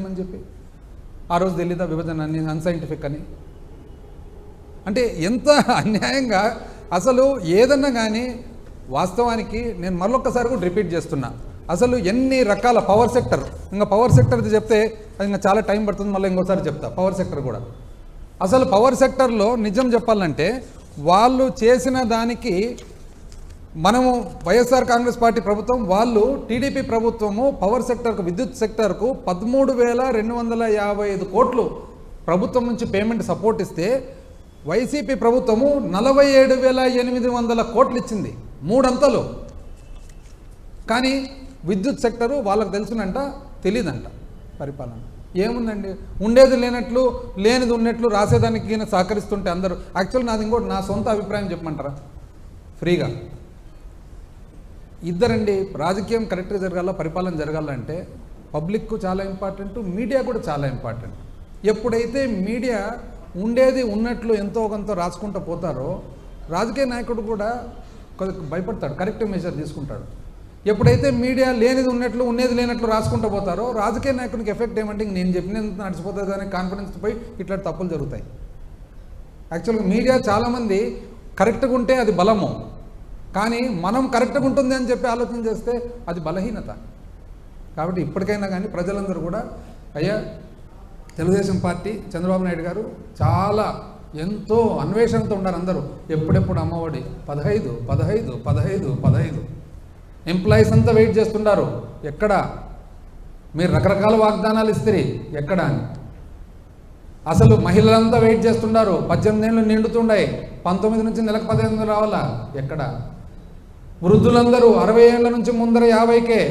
అని చెప్పి ఆ రోజు తెలీదా విభజన అని అన్సైంటిఫిక్ అని. అంటే ఎంత అన్యాయంగా అసలు ఏదన్నా కానీ వాస్తవానికి నేను మరొకసారి కూడా రిపీట్ చేస్తున్నా, అసలు ఎన్ని రకాల పవర్ సెక్టర్, ఇంకా పవర్ సెక్టర్ది చెప్తే అది ఇంకా చాలా టైం పడుతుంది, మళ్ళీ ఇంకోసారి చెప్తా పవర్ సెక్టర్ కూడా. అసలు పవర్ సెక్టర్లో నిజం చెప్పాలంటే వాళ్ళు చేసిన దానికి మనము వైఎస్ఆర్ కాంగ్రెస్ పార్టీ ప్రభుత్వం, వాళ్ళు టీడీపీ ప్రభుత్వము పవర్ సెక్టర్కు, విద్యుత్ సెక్టర్కు 13,255 కోట్లు ప్రభుత్వం నుంచి పేమెంట్ సపోర్ట్ ఇస్తే వైసీపీ ప్రభుత్వము 47,800 కోట్లు ఇచ్చింది, 3 అంతలు. కానీ విద్యుత్ సెక్టరు వాళ్ళకు తెలుసునంట, తెలియదంట పరిపాలన. ఏముందండి, ఉండేది లేనట్లు లేనిది ఉన్నట్లు రాసేదానికి సహకరిస్తుంటే అందరూ. యాక్చువల్ నాది ఇంకోటి, నా సొంత అభిప్రాయం చెప్పమంటారా ఫ్రీగా? ఇద్దరండి, రాజకీయం కరెక్ట్గా జరగాల, పరిపాలన జరగాలంటే పబ్లిక్కు చాలా ఇంపార్టెంట్, మీడియా కూడా చాలా ఇంపార్టెంట్. ఎప్పుడైతే మీడియా ఉండేది ఉన్నట్లు ఎంతో కొంత రాసుకుంటూ పోతారో రాజకీయ నాయకుడు కూడా భయపడతాడు, కరెక్టివ్ మెజర్ తీసుకుంటాడు. ఎప్పుడైతే మీడియా లేనిది ఉన్నట్లు ఉన్నది లేనట్లు రాసుకుంటూ పోతారో రాజకీయ నాయకుడికి ఎఫెక్ట్ ఏమంటే నేను చెప్పినంత నడిచిపోతుంది అనే కాన్ఫిడెన్స్ పోయి ఇట్లాంటి తప్పులు జరుగుతాయి. యాక్చువల్గా మీడియా చాలామంది కరెక్ట్గా ఉంటే అది బలము, కానీ మనం కరెక్ట్గా ఉంటుంది అని చెప్పి ఆలోచన చేస్తే అది బలహీనత. కాబట్టి ఇప్పటికైనా కానీ ప్రజలందరూ కూడా, అయ్యా తెలుగుదేశం పార్టీ చంద్రబాబు నాయుడు గారు చాలా ఎంతో అన్వేషణతో ఉన్నారు అందరూ. ఎప్పుడెప్పుడు అమ్మఒడి 15 15 15 15 ఎంప్లాయీస్ అంతా వెయిట్ చేస్తున్నారు, ఎక్కడ మీరు రకరకాల వాగ్దానాలు ఇస్తే ఎక్కడ అని. అసలు మహిళలంతా వెయిట్ చేస్తున్నారు, 18 ఏళ్ళు నిండుతుండాయి, 19 నుంచి నెలకు 15 రావాలా, ఎక్కడ? వృద్ధులందరూ 60 ఏళ్ళ నుంచి ముందర 50కే,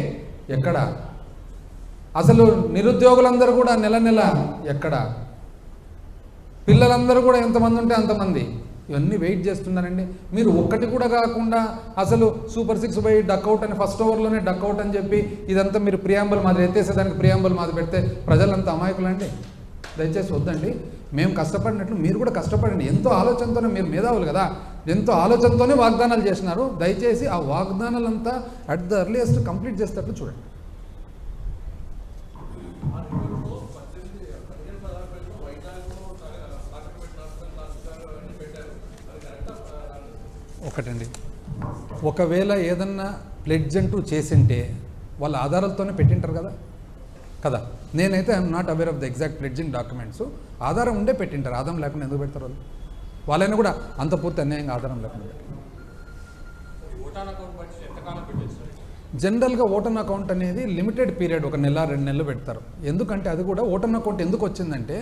ఎక్కడ? అసలు నిరుద్యోగులందరూ కూడా నెల నెల, ఎక్కడ? పిల్లలందరూ కూడా ఎంతమంది ఉంటే అంతమంది, ఇవన్నీ వెయిట్ చేస్తున్నారండి. మీరు ఒక్కటి కూడా కాకుండా అసలు సూపర్ 6 బై డక్అవుట్ అని ఫస్ట్ ఓవర్లోనే డక్అవుట్ అని చెప్పి ఇదంతా మీరు ప్రియాంబుల్ మాది ఎత్తేసేదానికి ప్రియాంబుల్ మాది పెడితే ప్రజలంతా అమాయకులండి. దయచేసి వద్దండి. మేము కష్టపడినట్లు మీరు కూడా కష్టపడండి. ఎంతో ఆలోచనతోనే, మీరు మేధావులు కదా, ఎంతో ఆలోచనతోనే వాగ్దానాలు చేసినారు. దయచేసి ఆ వాగ్దానాలంతా అట్ ద ఎర్లియస్ట్ కంప్లీట్ చేసేటట్లు చూడండి. ఒకటండి, ఒకవేళ ఏదన్నా ప్లెడ్జ్ అంటూ చేసింటే వాళ్ళ ఆధారాలతోనే పెట్టింటారు కదా కదా. నేనైతే I'm not aware of the exact pledging documents. ఆధారం ఉండే పెట్టింటారు, ఆధారం లేకుండా ఎందుకు పెడతారు వాళ్ళు? వాళ్ళైనా కూడా అంత పూర్తి అన్యాయంగా ఆధారం లేకుండా పెట్టారు. జనరల్గా ఓటన్ అకౌంట్ అనేది లిమిటెడ్ పీరియడ్, 1 నెల 2 నెలలు పెడతారు. ఎందుకంటే అది కూడా ఓటన్ అకౌంట్ ఎందుకు వచ్చిందంటే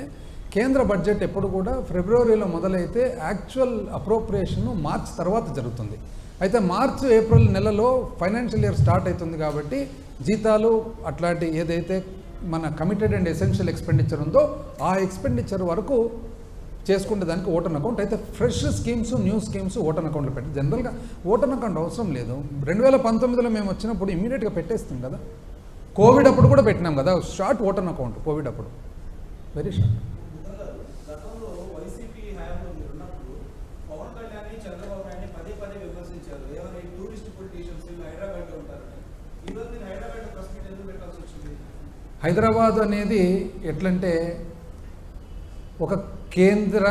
కేంద్ర బడ్జెట్ ఎప్పుడు కూడా ఫిబ్రవరిలో మొదలైతే యాక్చువల్ అప్రోప్రియేషన్ మార్చ్ తర్వాత జరుగుతుంది. అయితే మార్చ్ ఏప్రిల్ నెలలో ఫైనాన్షియల్ ఇయర్ స్టార్ట్ అవుతుంది కాబట్టి జీతాలు అట్లాంటి ఏదైతే మన కమిటెడ్ అండ్ ఎసెన్షియల్ ఎక్స్పెండిచర్ ఉందో ఆ ఎక్స్పెండిచర్ వరకు చేసుకునే దానికి ఓటన్ అకౌంట్. అయితే fresh schemes, new schemes vote on అకౌంట్లో పెట్టి జనరల్గా ఓటన్ అకౌంట్ అవసరం లేదు. 2019లో మేము వచ్చినప్పుడు ఇమీడియట్గా పెట్టేస్తాం కదా. కోవిడ్ అప్పుడు కూడా పెట్టినాం కదా షార్ట్ ఓటన్ అకౌంట్, కోవిడ్ అప్పుడు వెరీ షార్ట్. హైదరాబాద్ అనేది ఎట్లంటే ఒక కేంద్ర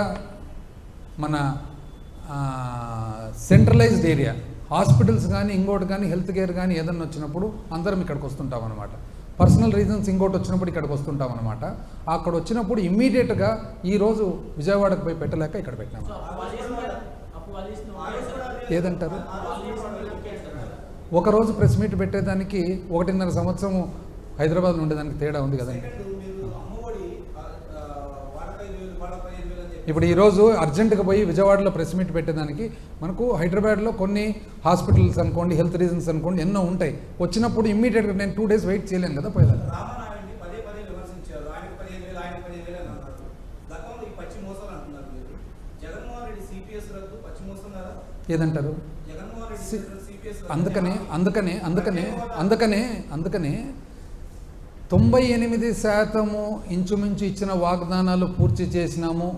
మన సెంట్రలైజ్డ్ ఏరియా. హాస్పిటల్స్ కానీ ఇంకోటి కానీ హెల్త్ కేర్ కానీ ఏదన్నా వచ్చినప్పుడు అందరం ఇక్కడికి వస్తుంటాం అనమాట. పర్సనల్ రీజన్స్ ఇంకోటి వచ్చినప్పుడు ఇక్కడికి వస్తుంటాం అనమాట. అక్కడ వచ్చినప్పుడు ఇమ్మీడియట్గా ఈరోజు విజయవాడకు పోయి పెట్టలేక ఇక్కడ పెట్టినాము. ఏదంటారు? ఒకరోజు ప్రెస్ మీట్ పెట్టేదానికి 1.5 సంవత్సరం హైదరాబాద్లో ఉండేదానికి తేడా ఉంది కదండి. ఇప్పుడు ఈరోజు అర్జెంటుగా పోయి విజయవాడలో ప్రెస్ మీట్ పెట్టేదానికి మనకు హైదరాబాద్లో కొన్ని హాస్పిటల్స్ అనుకోండి, హెల్త్ రీజన్స్ అనుకోండి, ఎన్నో ఉంటాయి. వచ్చినప్పుడు ఇమ్మీడియట్గా నేను 2 డేస్ వెయిట్ చేయలేను కదా పోయేదాన్ని. ఏదంటారు? అందుకనే 98% ఇంచుమించు ఇచ్చిన వాగ్దానాలు పూర్తి చేసినాము.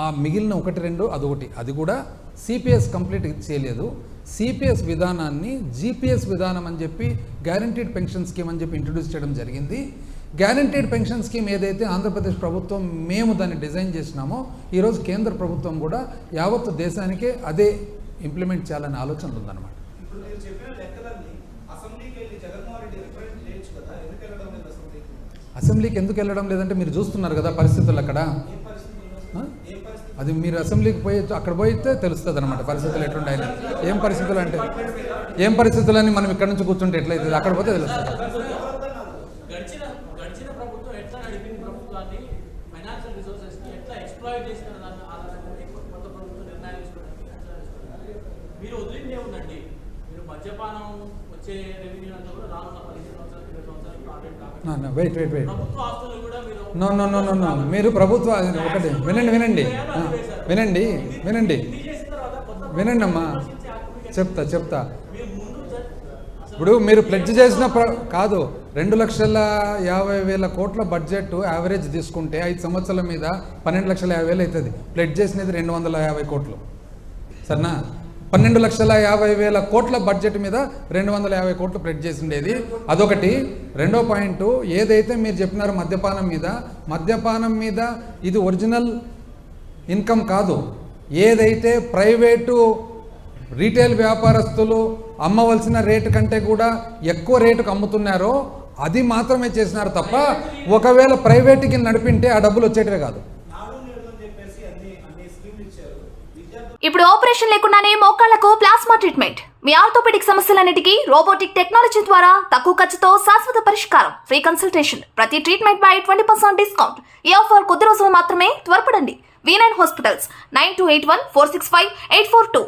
ఆ మిగిలిన 1-2 అదొకటి, అది కూడా సిపిఎస్ కంప్లీట్ చేయలేదు. సిపిఎస్ విధానాన్ని జీపీఎస్ విధానం అని చెప్పి గ్యారంటీడ్ పెన్షన్ స్కీమ్ అని చెప్పి ఇంట్రడ్యూస్ చేయడం జరిగింది. గ్యారంటీడ్ పెన్షన్ స్కీమ్ ఏదైతే ఆంధ్రప్రదేశ్ ప్రభుత్వం మేము దాన్ని డిజైన్ చేసినామో ఈరోజు కేంద్ర ప్రభుత్వం కూడా యావత్తు దేశానికే అదే ఇంప్లిమెంట్ చేయాలనే ఆలోచన ఉందన్నమాట. అసెంబ్లీకి ఎందుకు వెళ్ళడం లేదంటే మీరు చూస్తున్నారు కదా పరిస్థితులు అక్కడ. అది మీరు అసెంబ్లీకి పోయి అక్కడ పోయితే తెలుస్తుంది అనమాట పరిస్థితులు ఎట్లుంటాయని. ఏం పరిస్థితులు అంటే ఏం పరిస్థితులు అని మనం ఇక్కడ నుంచి కూర్చుంటే ఎట్లయితుంది, అక్కడ పోతే తెలుస్తుంది. వెయిట్ నో మీరు ప్రభుత్వ ఒకటి వినండి అమ్మా, చెప్తా. ఇప్పుడు మీరు ప్లెడ్జ్ చేసిన కాదు 2,50,000 కోట్ల బడ్జెట్ యావరేజ్ తీసుకుంటే 5 సంవత్సరాల మీద 12,50,000 అవుతుంది. ప్లెడ్జ్ చేసినది 250 కోట్లు సరేనా. 12,50,000 కోట్ల బడ్జెట్ మీద 250 కోట్లు ప్లెడ్జ్ చేసిండేది. అదొకటి. రెండో పాయింట్ ఏదైతే మీరు చెప్పినారో మద్యపానం మీద ఇది ఒరిజినల్ ఇన్కమ్ కాదు. ఏదైతే ప్రైవేటు రీటైల్ వ్యాపారస్తులు అమ్మవలసిన రేటు కంటే కూడా ఎక్కువ రేటుకు అమ్ముతున్నారో అది మాత్రమే చేసినారు తప్ప ఒకవేళ ప్రైవేట్కి నడిపింటే ఆ డబ్బులు వచ్చేటివే కాదు. ఇప్పుడు ఆపరేషన్ లేకుండానే మోకాళ్లకు ప్లాస్మా ట్రీట్మెంట్. మీ ఆర్థోపెడిక్ సమస్యలన్నిటికీ రోబోటిక్ టెక్నాలజీ ద్వారా తక్కువ ఖర్చుతో శాశ్వత పరిష్కారం. Free consultation. ప్రతి ట్రీట్మెంట్ పై 20% డిస్కౌంట్. ఈ ఆఫర్ కొద్ది రోజులు మాత్రమే. త్వరపడండి. V9 hospitals 9281465842